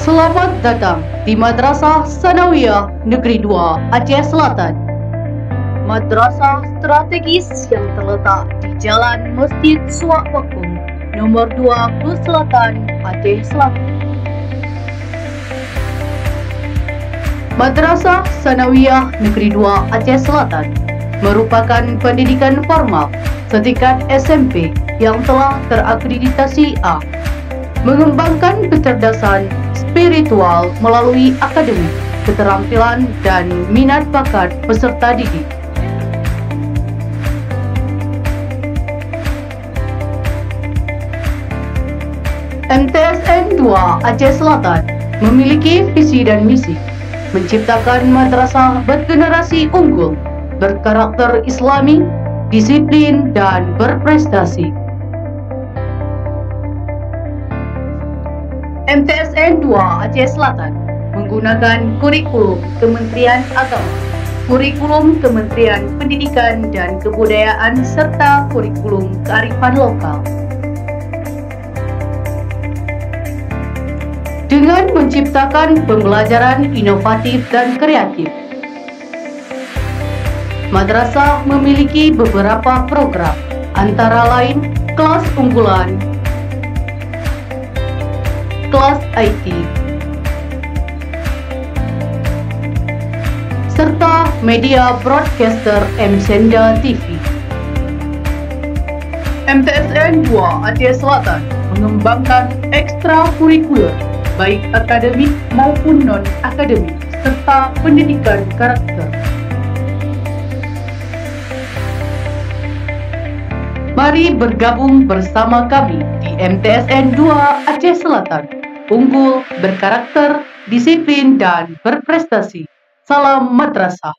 Selamat datang di Madrasah Sanawiyah Negeri 2 Aceh Selatan. Madrasah strategis yang terletak di Jalan Masjid Suwak Bakung, nomor 2 Klus Selatan, Aceh Selatan. Madrasah Sanawiyah Negeri 2 Aceh Selatan merupakan pendidikan formal setingkat SMP yang telah terakreditasi A, mengembangkan kecerdasan spiritual melalui akademik, keterampilan, dan minat bakat peserta didik. MTSN 2 Aceh Selatan memiliki visi dan misi menciptakan madrasah bergenerasi unggul, berkarakter Islami, disiplin, dan berprestasi. MTSN 2 Aceh Selatan menggunakan kurikulum Kementerian Agama, kurikulum Kementerian Pendidikan dan Kebudayaan, serta kurikulum kearifan lokal. Dengan menciptakan pembelajaran inovatif dan kreatif, madrasah memiliki beberapa program, antara lain kelas unggulan, kelas IT, serta media broadcaster M-Senda TV. MTSN 2 Aceh Selatan mengembangkan ekstrakurikuler, baik akademik maupun non-akademik, serta pendidikan karakter. Mari bergabung bersama kami di MTSN 2 Aceh Selatan, unggul, berkarakter, disiplin, dan berprestasi. Salam madrasah.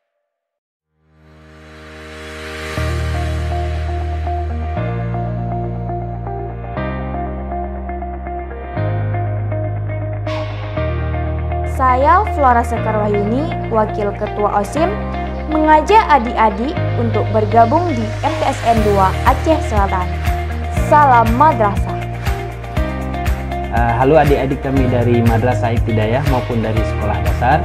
Saya Flora Sekar Wahyuni, Wakil Ketua OSIM, mengajak adik-adik untuk bergabung di MTSN 2 Aceh Selatan. Salam madrasah. Halo adik-adik kami dari Madrasah Ibtidaiyah maupun dari sekolah dasar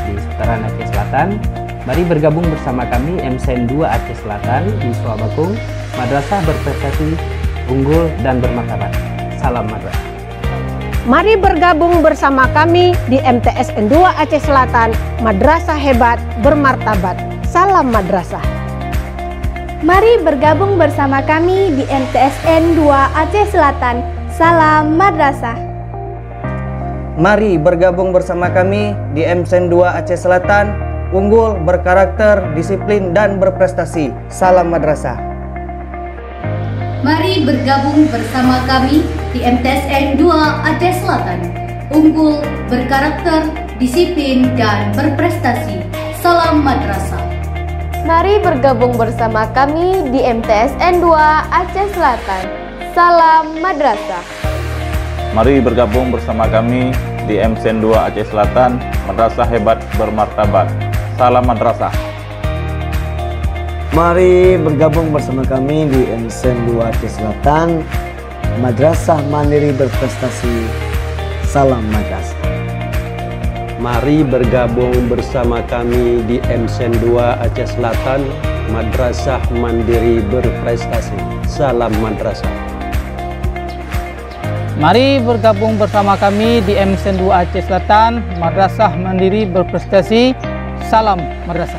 di seputaran Aceh Selatan. Mari bergabung bersama kami MTSN 2 Aceh Selatan di Suwak Bakung, madrasah berprestasi, unggul, dan bermartabat. Salam madrasah. Mari bergabung bersama kami di MTSN 2 Aceh Selatan, madrasah hebat, bermartabat. Salam madrasah. Mari bergabung bersama kami di MTSN 2 Aceh Selatan. Salam madrasah. Mari bergabung bersama kami di MTSN 2 Aceh Selatan, unggul, berkarakter, disiplin, dan berprestasi. Salam madrasah. Mari bergabung bersama kami di MTSN 2 Aceh Selatan, unggul, berkarakter, disiplin, dan berprestasi. Salam madrasah. Mari bergabung bersama kami di MTSN 2 Aceh Selatan. Salam madrasah. Mari bergabung bersama kami di MTSN 2 Aceh Selatan, madrasah hebat, bermartabat. Salam madrasah. Mari bergabung bersama kami di MTSN 2 Aceh Selatan, madrasah mandiri berprestasi. Salam madrasah. Mari bergabung bersama kami di MTSN 2 Aceh Selatan, madrasah mandiri berprestasi. Salam madrasah. Mari bergabung bersama kami di MTSN 2 Aceh Selatan, madrasah mandiri berprestasi. Salam madrasah.